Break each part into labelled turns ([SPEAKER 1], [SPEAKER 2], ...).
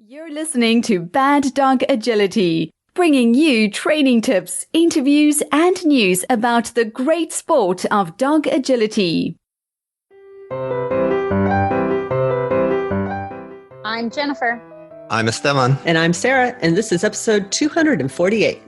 [SPEAKER 1] You're listening to Bad Dog Agility, bringing you training tips, interviews, and news about the great sport of dog agility.
[SPEAKER 2] I'm Jennifer.
[SPEAKER 3] I'm Esteban.
[SPEAKER 4] And I'm Sarah, and this is episode 248.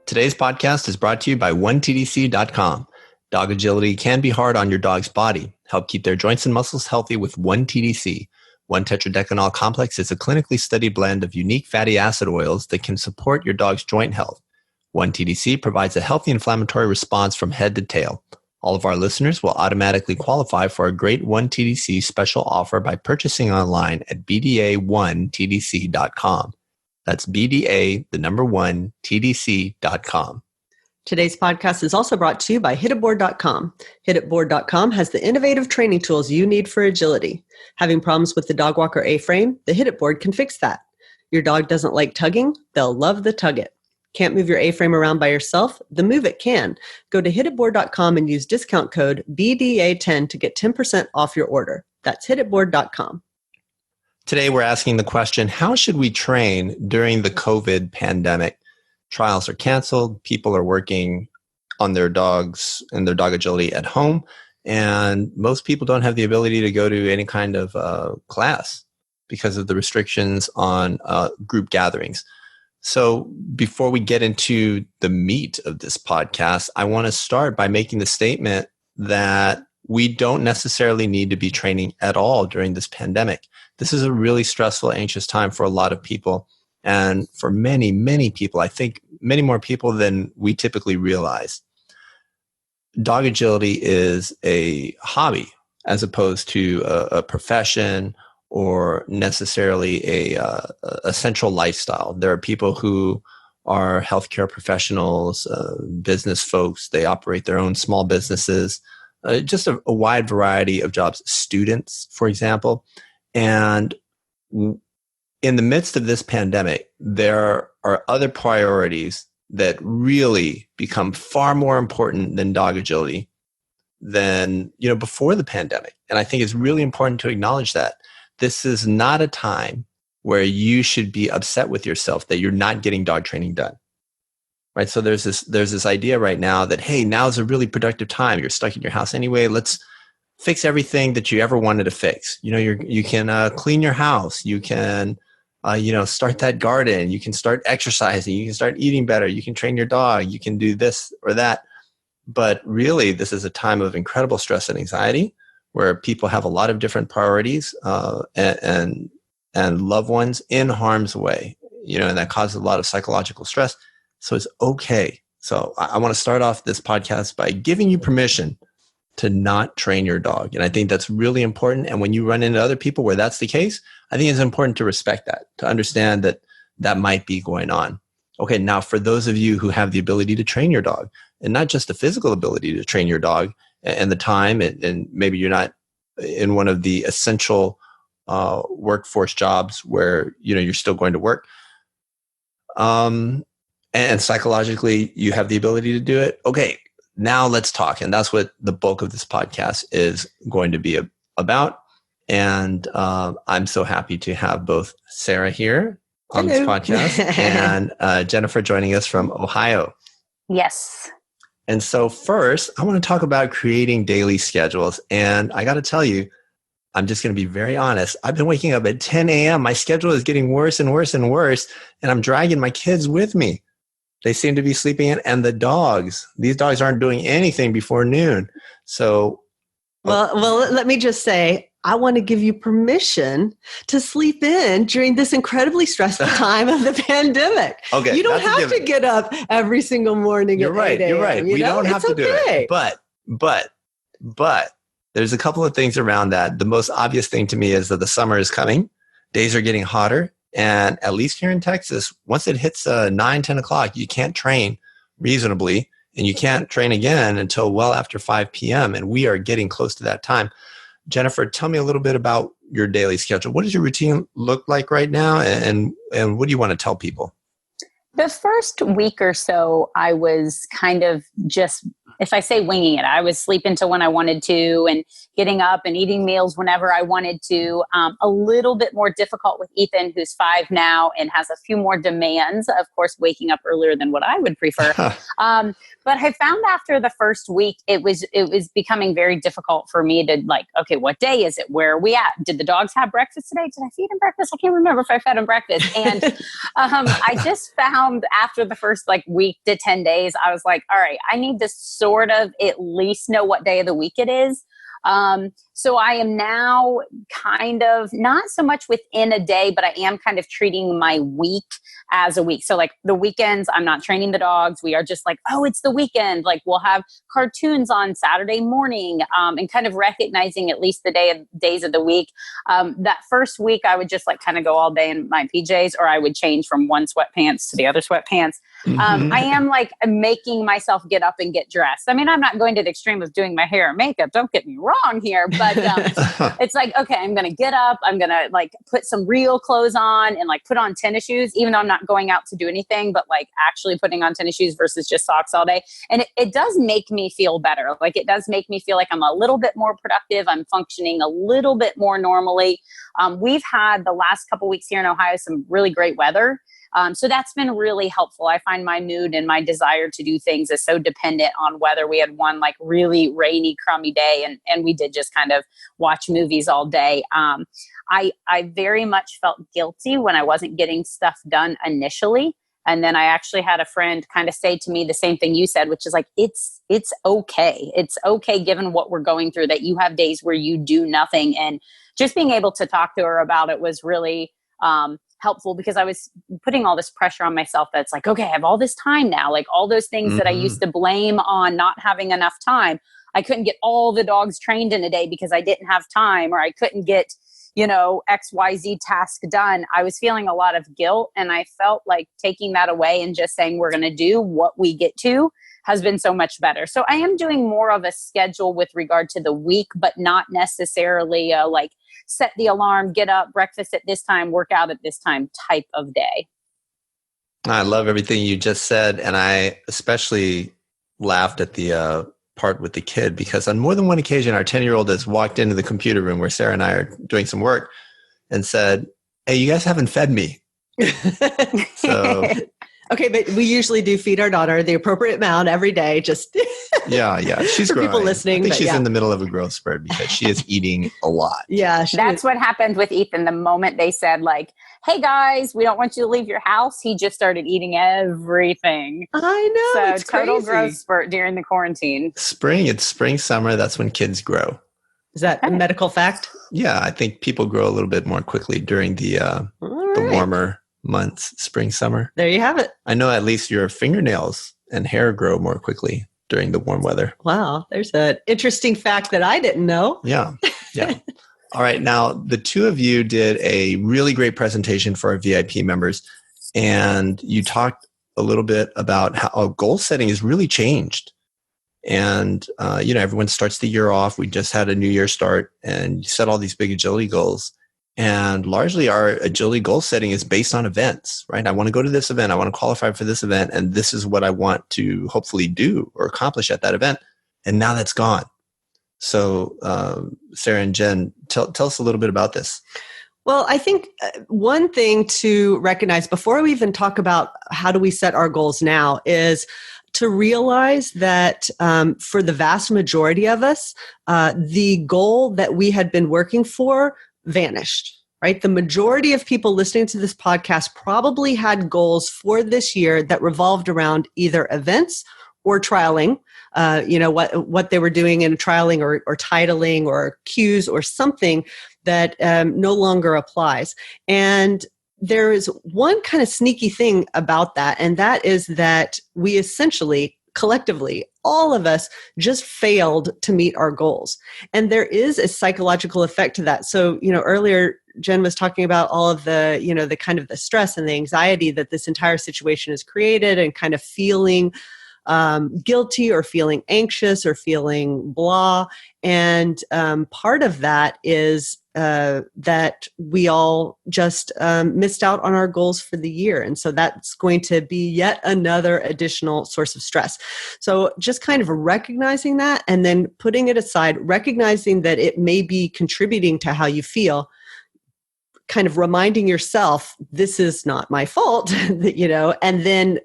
[SPEAKER 3] Today's podcast is brought to you by OneTDC.com. Dog agility can be hard on your dog's body. Help keep their joints and muscles healthy with 1TDC. 1-tetradecanol complex is a clinically studied blend of unique fatty acid oils that can support your dog's joint health. 1TDC provides a healthy inflammatory response from head to tail. All of our listeners will automatically qualify for a great 1TDC special offer by purchasing online at BDA1TDC.com. That's BDA, the number 1, TDC.com.
[SPEAKER 4] Today's podcast is also brought to you by hititboard.com. Hititboard.com has the innovative training tools you need for agility. Having problems with the dog walker A-frame? The Hititboard can fix that. Your dog doesn't like tugging? They'll love the Tug It. Can't move your A-frame around by yourself? The Move It can. Go to hititboard.com and use discount code BDA10 to get 10% off your order. That's hititboard.com.
[SPEAKER 3] Today we're asking the question, how should we train during the COVID pandemic? Trials are canceled. People are working on their dogs and their dog agility at home. And most people don't have the ability to go to any kind of class because of the restrictions on group gatherings. So before we get into the meat of this podcast, I want to start by making the statement that we don't necessarily need to be training at all during this pandemic. This is a really stressful, anxious time for a lot of people. And for many, many people, I think many more people than we typically realize. Dog agility is a hobby as opposed to a profession or necessarily a central lifestyle. There are people who are healthcare professionals, business folks. They operate their own small businesses, just a wide variety of jobs. Students, for example. And in the midst of this pandemic, there are other priorities that really become far more important than dog agility than, before the pandemic. And I think it's really important to acknowledge that. This is not a time where you should be upset with yourself that you're not getting dog training done. Right? So there's this idea right now that, hey, now's a really productive time. You're stuck in your house anyway. Let's fix everything that you ever wanted to fix. You can clean your house. You can start that garden. You can start exercising. You can start eating better. You can train your dog. You can do this or that. But really, this is a time of incredible stress and anxiety where people have a lot of different priorities and loved ones in harm's way, and that causes a lot of psychological stress. So it's okay. So I want to start off this podcast by giving you permission to not train your dog. And I think that's really important. And when you run into other people where that's the case, I think it's important to respect that, to understand that that might be going on. Okay, now for those of you who have the ability to train your dog, and not just the physical ability to train your dog and the time, and maybe you're not in one of the essential workforce jobs where, you're still going to work. And psychologically, you have the ability to do it. Okay, now let's talk. And that's what the bulk of this podcast is going to be about. And I'm so happy to have both Sarah here on this podcast and Jennifer joining us from Ohio.
[SPEAKER 2] Yes.
[SPEAKER 3] And so first, I want to talk about creating daily schedules. And I got to tell you, I'm just going to be very honest. I've been waking up at 10 a.m. My schedule is getting worse and worse and worse. And I'm dragging my kids with me. They seem to be sleeping in. And these dogs aren't doing anything before noon. So.
[SPEAKER 4] Well, let me just say, I want to give you permission to sleep in during this incredibly stressful time of the pandemic.
[SPEAKER 3] Okay,
[SPEAKER 4] you don't have to get up every single morning.
[SPEAKER 3] You're right. You're right. We don't have to do it. But there's a couple of things around that. The most obvious thing to me is that the summer is coming. Days are getting hotter. And at least here in Texas, once it hits 9, 10 o'clock, you can't train reasonably. And you can't train again until well after 5 p.m. And we are getting close to that time. Jennifer, tell me a little bit about your daily schedule. What does your routine look like right now? And what do you want to tell people?
[SPEAKER 2] The first week or so, I was kind of just, if I say winging it, I was sleeping till when I wanted to and getting up and eating meals whenever I wanted to. A little bit more difficult with Ethan, who's 5 now and has a few more demands, of course, waking up earlier than what I would prefer. But I found after the first week, it was becoming very difficult for me to like, okay, what day is it? Where are we at? Did the dogs have breakfast today? Did I feed them breakfast? I can't remember if I fed them breakfast. And I just found after the first like week to 10 days, I was like, all right, I need to sort of at least know what day of the week it is. So I am now kind of not so much within a day, but I am kind of treating my week as a week. So like the weekends, I'm not training the dogs. We are just like, oh, it's the weekend. Like we'll have cartoons on Saturday morning, and kind of recognizing at least the days of the week. That first week, I would just like kind of go all day in my PJs, or I would change from one sweatpants to the other sweatpants. I am like making myself get up and get dressed. I mean, I'm not going to the extreme of doing my hair and makeup. Don't get me wrong here, but it's like, okay, I'm going to get up. I'm going to like put some real clothes on and like put on tennis shoes, even though I'm not going out to do anything, but like actually putting on tennis shoes versus just socks all day. And it does make me feel better. Like it does make me feel like I'm a little bit more productive. I'm functioning a little bit more normally. We've had the last couple weeks here in Ohio, some really great weather. So that's been really helpful. I find my mood and my desire to do things is so dependent on weather. We had one like really rainy, crummy day, and we did just kind of watch movies all day. I very much felt guilty when I wasn't getting stuff done initially. And then I actually had a friend kind of say to me the same thing you said, which is like, it's okay. It's okay given what we're going through that you have days where you do nothing. And just being able to talk to her about it was really helpful, because I was putting all this pressure on myself that's like, okay, I have all this time now, like all those things that I used to blame on not having enough time. I couldn't get all the dogs trained in a day because I didn't have time, or I couldn't get, XYZ task done. I was feeling a lot of guilt, and I felt like taking that away and just saying we're going to do what we get to has been so much better. So I am doing more of a schedule with regard to the week, but not necessarily like set the alarm, get up, breakfast at this time, work out at this time type of day.
[SPEAKER 3] I love everything you just said. And I especially laughed at the part with the kid, because on more than one occasion, our 10-year-old has walked into the computer room where Sarah and I are doing some work and said, hey, you guys haven't fed me. So...
[SPEAKER 4] Okay, but we usually do feed our daughter the appropriate amount every day. Just
[SPEAKER 3] yeah, she's
[SPEAKER 4] for
[SPEAKER 3] growing.
[SPEAKER 4] People listening.
[SPEAKER 3] I think she's in the middle of a growth spurt because she is eating a lot.
[SPEAKER 4] Yeah,
[SPEAKER 2] that's what happened with Ethan. The moment they said like, "Hey guys, we don't want you to leave your house," he just started eating everything.
[SPEAKER 4] I know.
[SPEAKER 2] So
[SPEAKER 4] it's
[SPEAKER 2] total
[SPEAKER 4] crazy.
[SPEAKER 2] Growth spurt during the quarantine.
[SPEAKER 3] It's spring, summer. That's when kids grow.
[SPEAKER 4] Is that a medical fact?
[SPEAKER 3] Yeah, I think people grow a little bit more quickly during the warmer months, spring, summer.
[SPEAKER 4] There you have it.
[SPEAKER 3] I know at least your fingernails and hair grow more quickly during the warm weather.
[SPEAKER 4] Wow, there's an interesting fact that I didn't know.
[SPEAKER 3] Yeah. All right. Now, the two of you did a really great presentation for our VIP members, and you talked a little bit about how goal setting has really changed. And, everyone starts the year off. We just had a new year start, and you set all these big agility goals. And largely our agility goal setting is based on events, right? I want to go to this event. I want to qualify for this event. And this is what I want to hopefully do or accomplish at that event. And now that's gone. So Sarah and Jen, tell us a little bit about this.
[SPEAKER 4] Well, I think one thing to recognize before we even talk about how do we set our goals now is to realize that for the vast majority of us, the goal that we had been working for vanished, right? The majority of people listening to this podcast probably had goals for this year that revolved around either events or trialing, what they were doing in trialing or titling or cues or something that no longer applies. And there is one kind of sneaky thing about that, and that is that we essentially, collectively, all of us just failed to meet our goals. And there is a psychological effect to that. So, earlier Jen was talking about all of the, the kind of the stress and the anxiety that this entire situation has created, and kind of feeling guilty or feeling anxious or feeling blah. And part of that is that we all just missed out on our goals for the year. And so that's going to be yet another additional source of stress. So just kind of recognizing that and then putting it aside, recognizing that it may be contributing to how you feel, kind of reminding yourself, this is not my fault, and then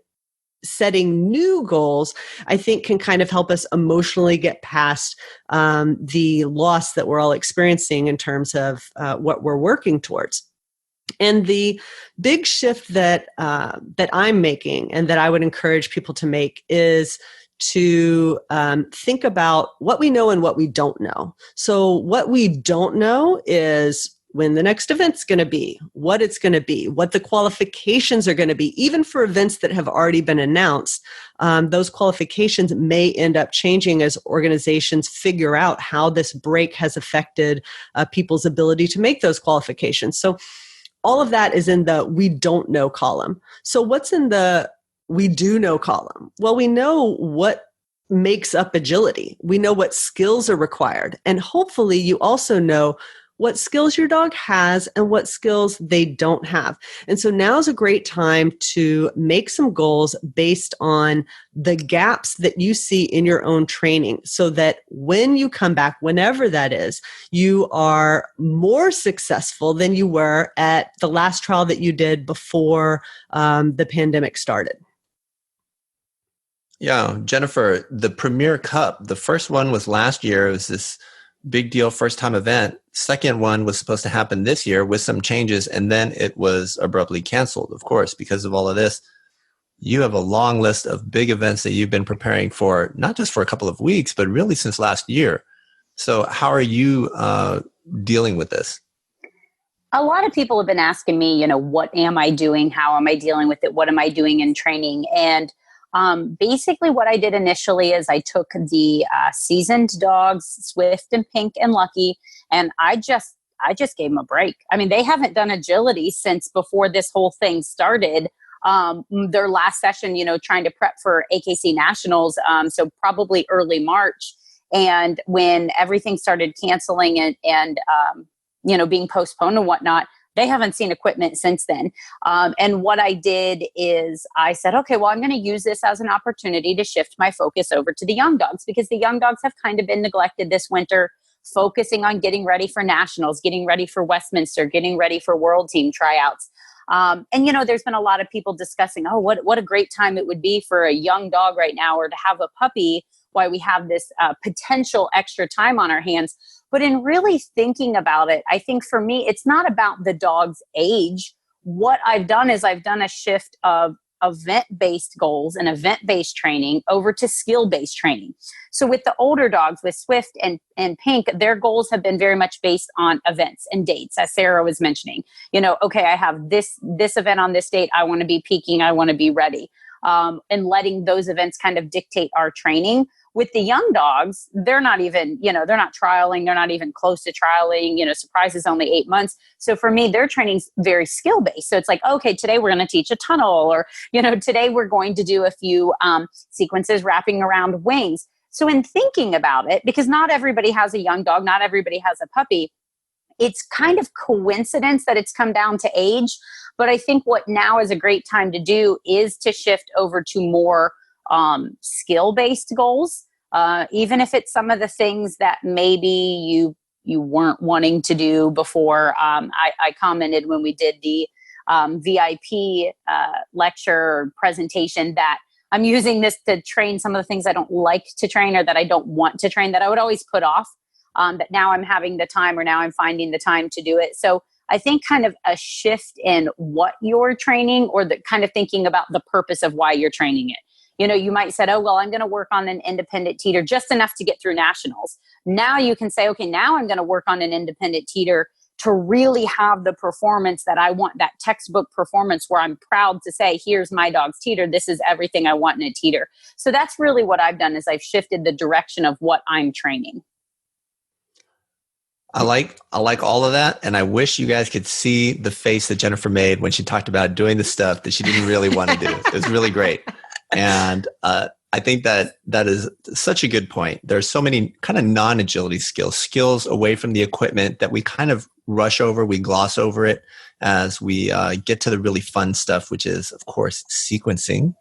[SPEAKER 4] setting new goals, I think can kind of help us emotionally get past the loss that we're all experiencing in terms of what we're working towards. And the big shift that I'm making and that I would encourage people to make is to think about what we know and what we don't know. So what we don't know is when the next event's going to be, what it's going to be, what the qualifications are going to be. Even for events that have already been announced, those qualifications may end up changing as organizations figure out how this break has affected people's ability to make those qualifications. So all of that is in the we don't know column. So what's in the we do know column? Well, we know what makes up agility. We know what skills are required. And hopefully you also know what skills your dog has and what skills they don't have. And so now is a great time to make some goals based on the gaps that you see in your own training so that when you come back, whenever that is, you are more successful than you were at the last trial that you did before the pandemic started.
[SPEAKER 3] Yeah, Jennifer, the Premier Cup, the first one was last year. It was this big deal, first time event. Second one was supposed to happen this year with some changes, and then it was abruptly canceled, of course, because of all of this. You have a long list of big events that you've been preparing for, not just for a couple of weeks, but really since last year. So how are you dealing with this?
[SPEAKER 2] A lot of people have been asking me, what am I doing? How am I dealing with it? What am I doing in training? And basically what I did initially is I took the seasoned dogs, Swift and Pink and Lucky, and I just gave them a break. I mean, they haven't done agility since before this whole thing started. Their last session, trying to prep for AKC Nationals, so probably early March. And when everything started canceling and being postponed and whatnot, they haven't seen equipment since then. And what I did is I said, okay, well, I'm going to use this as an opportunity to shift my focus over to the young dogs, because the young dogs have kind of been neglected this winter, focusing on getting ready for nationals, getting ready for Westminster, getting ready for world team tryouts. And there's been a lot of people discussing, what a great time it would be for a young dog right now, or to have a puppy, why we have this potential extra time on our hands. But in really thinking about it, I think for me, it's not about the dog's age. What I've done is I've done a shift of event-based goals and event-based training over to skill-based training. So with the older dogs, with Swift and Pink, their goals have been very much based on events and dates, as Sarah was mentioning. Okay, I have this event on this date. I want to be peaking. I want to be ready. And letting those events kind of dictate our training. With the young dogs, they're not even, they're not trialing. They're not even close to trialing. Surprise is only 8 months. So for me, their training's very skill-based. So it's like, okay, today we're going to teach a tunnel, or, today we're going to do a few sequences wrapping around wings. So in thinking about it, because not everybody has a young dog, not everybody has a puppy, it's kind of coincidence that it's come down to age. But I think what now is a great time to do is to shift over to more skill-based goals, even if it's some of the things that maybe you weren't wanting to do before. I commented when we did the VIP lecture or presentation that I'm using this to train some of the things I don't like to train, or that I don't want to train, that I would always put off. But now I'm having the time, or now I'm finding the time to do it. So I think kind of a shift in what you're training, or the kind of thinking about the purpose of why you're training it. You might say, I'm going to work on an independent teeter just enough to get through nationals. Now you can say, okay, now I'm going to work on an independent teeter to really have the performance that I want, that textbook performance where I'm proud to say, here's my dog's teeter. This is everything I want in a teeter. So that's really what I've done, is I've shifted the direction of what I'm training.
[SPEAKER 3] I like all of that, and I wish you guys could see the face that Jennifer made when she talked about doing the stuff that she didn't really want to do. It was really great. And I I think that is such a good point. There's so many kind of non-agility skills away from the equipment that we kind of rush over, we gloss over it as we get to the really fun stuff, which is, of course, sequencing.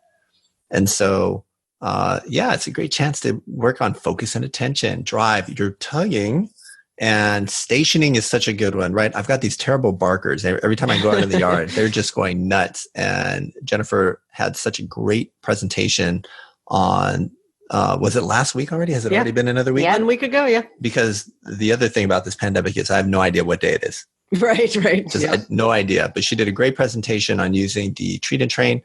[SPEAKER 3] And so, it's a great chance to work on focus and attention, drive, your tugging, and stationing is such a good one, right? I've got these terrible barkers. Every time I go out in the yard, they're just going nuts. And Jennifer had such a great presentation on, was it last week already? Has it already been another week?
[SPEAKER 4] Yeah, 1 week ago, yeah.
[SPEAKER 3] Because the other thing about this pandemic is I have no idea what day it is.
[SPEAKER 4] Right.
[SPEAKER 3] Just I had no idea. But she did a great presentation on using the treat and train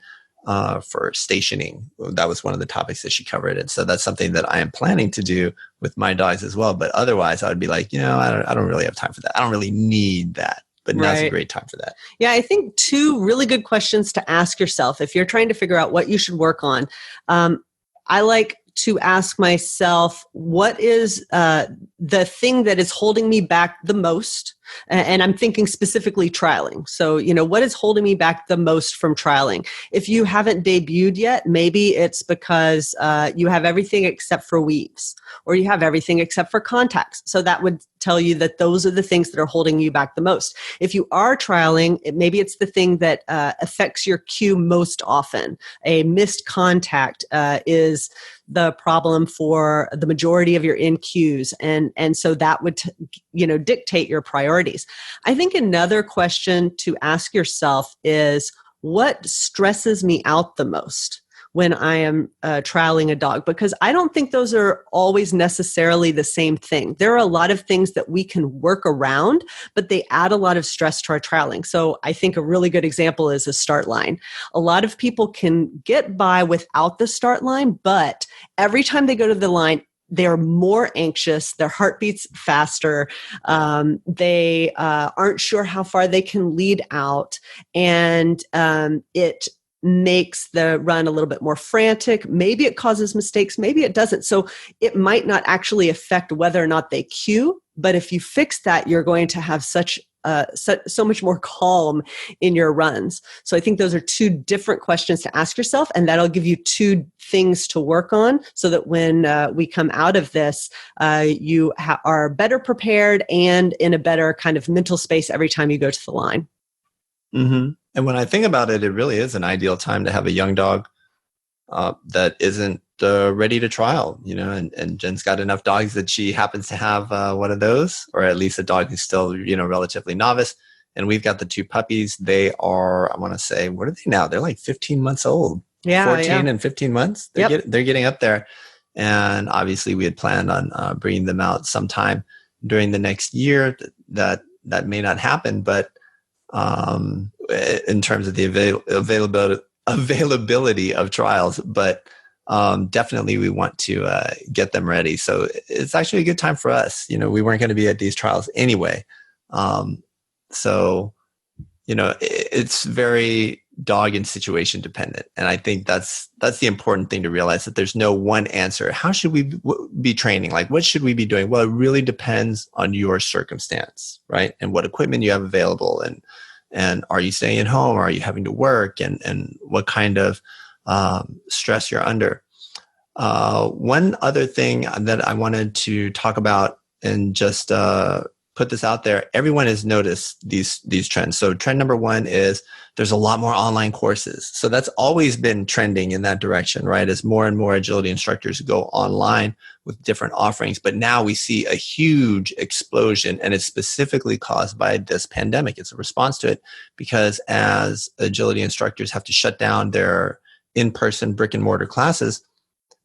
[SPEAKER 3] for stationing. That was one of the topics that she covered. And so that's something that I am planning to do with my dogs as well. But otherwise, I would be like, I don't really have time for that. I don't really need that. But now's a great time for that.
[SPEAKER 4] Yeah, I think 2 really good questions to ask yourself if you're trying to figure out what you should work on. I like to ask myself, what is the thing that is holding me back the most? And I'm thinking specifically trialing. So, what is holding me back the most from trialing? If you haven't debuted yet, maybe it's because you have everything except for weaves, or you have everything except for contacts. So that would tell you that those are the things that are holding you back the most. If you are trialing, maybe it's the thing that affects your cue most often. A missed contact is the problem for the majority of your in cues. And so that would, dictate your priorities. I think another question to ask yourself is, what stresses me out the most when I am trialing a dog? Because I don't think those are always necessarily the same thing. There are a lot of things that we can work around, but they add a lot of stress to our trialing. So I think a really good example is a start line. A lot of people can get by without the start line, but every time they go to the line, they're more anxious, their heart beats faster, they aren't sure how far they can lead out, and it makes the run a little bit more frantic. Maybe it causes mistakes, maybe it doesn't. So it might not actually affect whether or not they cue, but if you fix that, you're going to have so much more calm in your runs. So I think those are 2 different questions to ask yourself, and that'll give you 2 things to work on so that when we come out of this, you are better prepared and in a better kind of mental space every time you go to the line.
[SPEAKER 3] Mm-hmm. And when I think about it, it really is an ideal time to have a young dog that isn't ready to trial, and Jen's got enough dogs that she happens to have one of those, or at least a dog who's still, relatively novice. And we've got the 2 puppies. They are, I want to say, what are they now? They're like 15 months old.
[SPEAKER 4] Yeah,
[SPEAKER 3] 14 and 15 months. They're getting up there. And obviously we had planned on bringing them out sometime during the next year. That may not happen, but in terms of the availability of trials, but definitely we want to get them ready. So it's actually a good time for us. We weren't going to be at these trials anyway. So it's very dog and situation dependent. And I think that's the important thing to realize, that there's no one answer. How should we be training? Like, what should we be doing? Well, it really depends on your circumstance, right? And what equipment you have available, and are you staying at home, or are you having to work, and what kind of stress you're under. One other thing that I wanted to talk about, and just put this out there, everyone has noticed these trends. So trend number 1 is there's a lot more online courses. So that's always been trending in that direction, right? As more and more agility instructors go online with different offerings. But now we see a huge explosion, and it's specifically caused by this pandemic. It's a response to it, because as agility instructors have to shut down their in-person brick and mortar classes,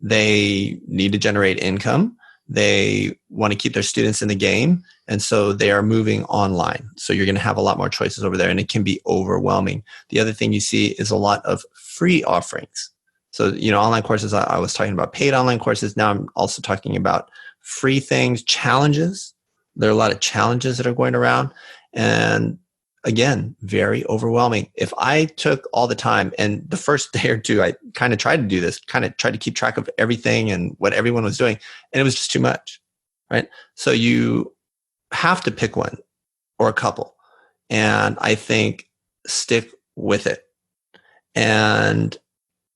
[SPEAKER 3] they need to generate income. They want to keep their students in the game. And so they are moving online. So you're going to have a lot more choices over there, and it can be overwhelming. The other thing you see is a lot of free offerings. So, online courses, I was talking about paid online courses. Now I'm also talking about free things, challenges. There are a lot of challenges that are going around. And again, very overwhelming. If I took all the time, and the first day or 2, I kind of tried to do this, kind of tried to keep track of everything and what everyone was doing, and it was just too much, right? So you have to pick one or a couple, and I think stick with it. And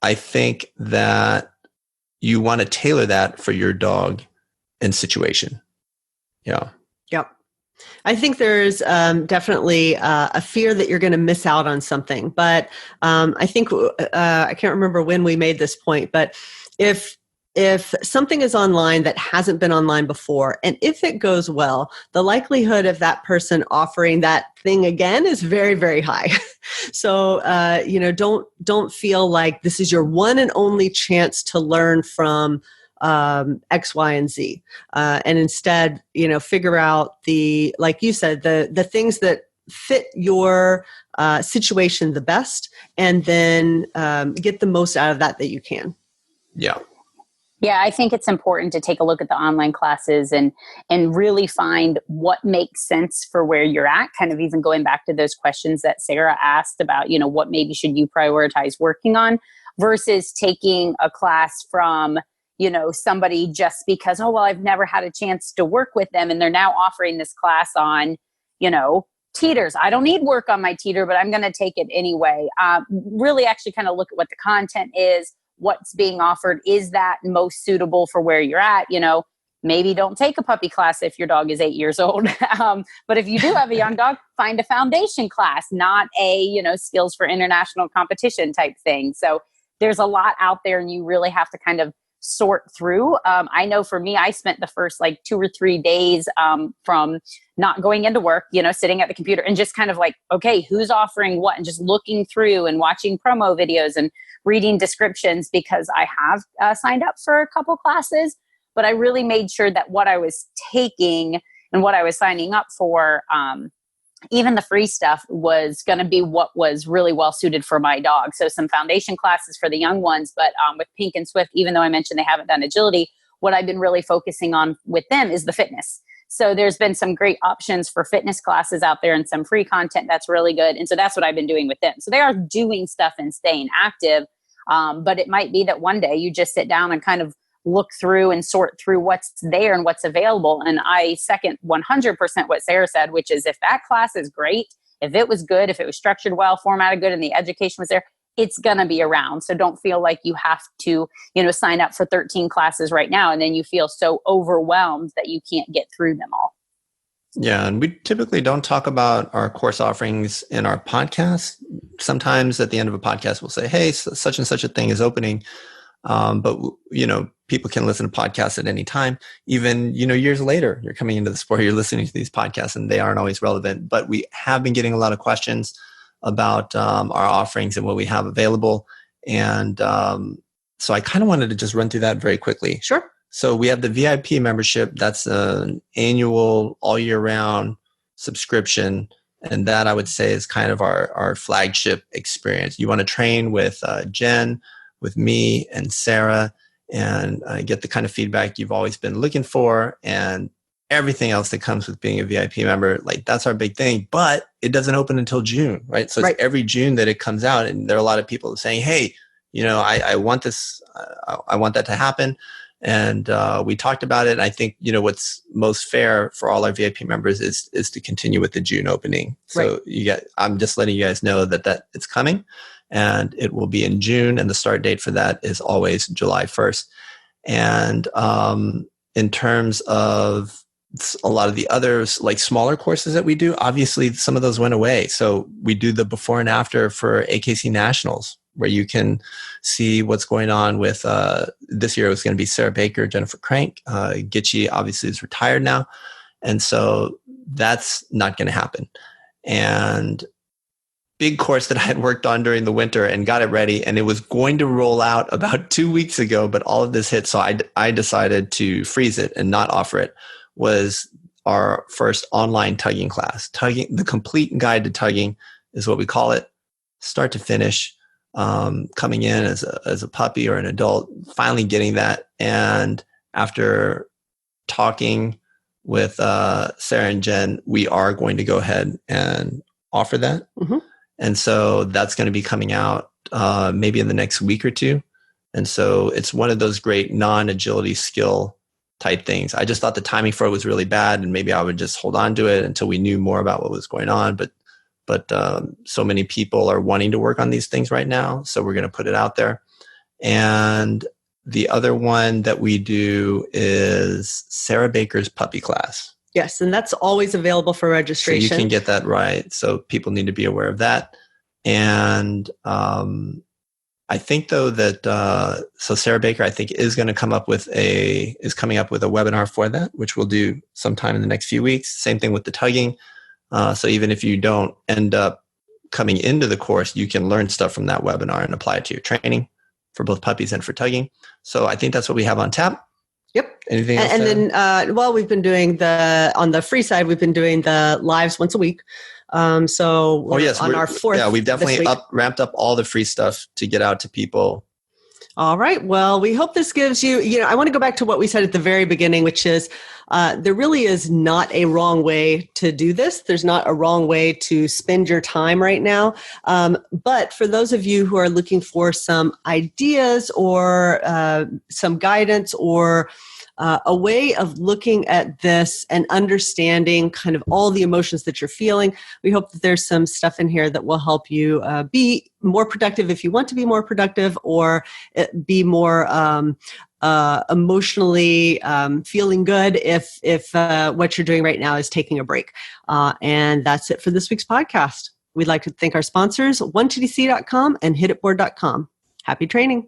[SPEAKER 3] I think that you want to tailor that for your dog and situation. Yeah.
[SPEAKER 4] Yep. I think there's definitely a fear that you're going to miss out on something. But I think I can't remember when we made this point, but if something is online that hasn't been online before, and if it goes well, the likelihood of that person offering that thing again is very, very high. So, don't feel like this is your one and only chance to learn from X, Y, and Z. And instead, figure out like you said, the things that fit your situation the best, and then get the most out of that you can.
[SPEAKER 3] Yeah.
[SPEAKER 2] Yeah, I think it's important to take a look at the online classes and really find what makes sense for where you're at, kind of even going back to those questions that Sarah asked about, what maybe should you prioritize working on versus taking a class from, somebody just because, oh, well, I've never had a chance to work with them and they're now offering this class on, teeters. I don't need work on my teeter, but I'm going to take it anyway. Really actually kind of look at what the content is, what's being offered. Is that most suitable for where you're at? Maybe don't take a puppy class if your dog is 8 years old. But if you do have a young dog, find a foundation class, not a, skills for international competition type thing. So there's a lot out there and you really have to kind of sort through. I know for me, I spent the first 2 or 3 days from not going into work, sitting at the computer and just kind of okay, who's offering what, and just looking through and watching promo videos and reading descriptions, because I have signed up for a couple classes, but I really made sure that what I was taking and what I was signing up for, even the free stuff, was going to be what was really well suited for my dog. So some foundation classes for the young ones, but with Pink and Swift, even though I mentioned they haven't done agility, what I've been really focusing on with them is the fitness. So there's been some great options for fitness classes out there and some free content that's really good. And so that's what I've been doing with them. So they are doing stuff and staying active. But it might be that one day you just sit down and kind of look through and sort through what's there and what's available. And I second 100% what Sarah said, which is if that class is great, if it was good, if it was structured well, formatted good, and the education was there, it's going to be around. So don't feel like you have to, sign up for 13 classes right now. And then you feel so overwhelmed that you can't get through them all.
[SPEAKER 3] Yeah. And we typically don't talk about our course offerings in our podcast. Sometimes at the end of a podcast, we'll say, hey, such and such a thing is opening. But people can listen to podcasts at any time. Even, years later, you're coming into the sport, you're listening to these podcasts and they aren't always relevant. But we have been getting a lot of questions about our offerings and what we have available. And so I kind of wanted to just run through that very quickly.
[SPEAKER 4] Sure.
[SPEAKER 3] So we have the VIP membership. That's an annual, all year round subscription. And that I would say is kind of our flagship experience. You want to train with Jen, with me and Sarah, and get the kind of feedback you've always been looking for, and everything else that comes with being a VIP member. That's our big thing, but it doesn't open until June, right? So it's every June that it comes out, and there are a lot of people saying, hey, I want this, I want that to happen. And we talked about it. And I think, what's most fair for all our VIP members is to continue with the June opening. So I'm just letting you guys know that it's coming. And it will be in June, and the start date for that is always July 1st. And in terms of a lot of the others, smaller courses that we do, obviously some of those went away. So we do the before and after for AKC Nationals, where you can see what's going on with, this year it was going to be Sarah Baker, Jennifer Crank. Gitchy obviously is retired now. And so that's not going to happen. And big course that I had worked on during the winter and got it ready, and it was going to roll out about 2 weeks ago, but all of this hit. So I decided to freeze it and not offer it, was our first online tugging class. Tugging, the complete guide to tugging is what we call it, start to finish, coming in as a puppy or an adult, finally getting that. And after talking with Sarah and Jen, we are going to go ahead and offer that. Mm-hmm. And so that's going to be coming out maybe in the next week or two. And so it's one of those great non-agility skill type things. I just thought the timing for it was really bad, and maybe I would just hold on to it until we knew more about what was going on. But so many people are wanting to work on these things right now. So we're going to put it out there. And the other one that we do is Sarah Baker's puppy class.
[SPEAKER 4] Yes, and that's always available for registration.
[SPEAKER 3] So you can get that right. So people need to be aware of that. And I think though that so Sarah Baker, I think, is coming up with a webinar for that, which we'll do sometime in the next few weeks. Same thing with the tugging. So even if you don't end up coming into the course, you can learn stuff from that webinar and apply it to your training for both puppies and for tugging. So I think that's what we have on tap.
[SPEAKER 4] Yep.
[SPEAKER 3] Anything else?
[SPEAKER 4] And then, we've been doing on the free side, we've been doing the lives once a week. On our fourth.
[SPEAKER 3] Yeah, we've definitely ramped up all the free stuff to get out to people.
[SPEAKER 4] All right. Well, we hope this gives you, I want to go back to what we said at the very beginning, which is there really is not a wrong way to do this. There's not a wrong way to spend your time right now. But for those of you who are looking for some ideas or some guidance or a way of looking at this and understanding kind of all the emotions that you're feeling, we hope that there's some stuff in here that will help you be more productive if you want to be more productive, or be more emotionally feeling good if what you're doing right now is taking a break. And that's it for this week's podcast. We'd like to thank our sponsors, 1TDC.com and hititboard.com. Happy training.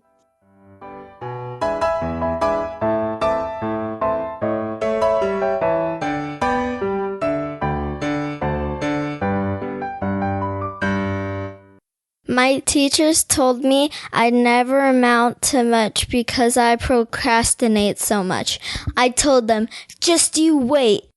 [SPEAKER 5] My teachers told me I'd never amount to much because I procrastinate so much. I told them, just you wait.